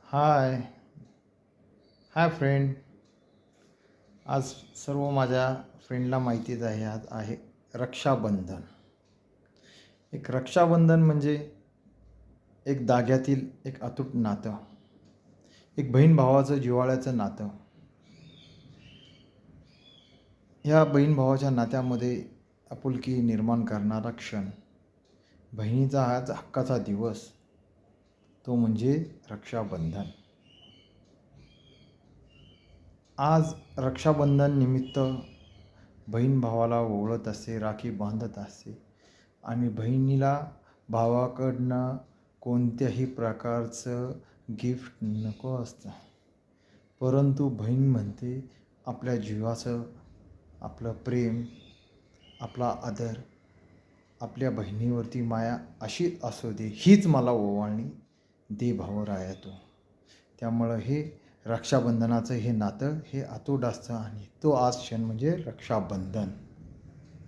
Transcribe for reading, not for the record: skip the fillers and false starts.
हाय hi friend. आज सर्व माझ्या फ्रेंडला माहितीच आहे, आज आहे रक्षाबंधन. एक रक्षाबंधन म्हणजे एक धाग्यातील एक अतूट नातं, एक बहीण भावाचं जिव्हाळ्याचं नातं. ह्या बहीण भावाच्या नात्यामध्ये आपुलकी निर्माण करणारा क्षण, बहिणीचा आज हक्काचा दिवस, तो म्हणजे रक्षाबंधन. आज रक्षाबंधन निमित्त बहीण भावाला ओवाळत असते, राखी बांधत असते आणि बहिणीला भावाकडनं कोणत्याही प्रकारचं गिफ्ट नको असतं. परंतु बहीण म्हणते आपल्या जीवाचं, आपलं प्रेम, आपला आदर, आपल्या बहिणीवरती माया अशीच असू दे, हीच मला ओवाळणी दे भावराया तू. त्यामुळं हे रक्षाबंधनाचं हे नातं हे अतूट असतं आणि तो आज क्षण म्हणजे रक्षाबंधन.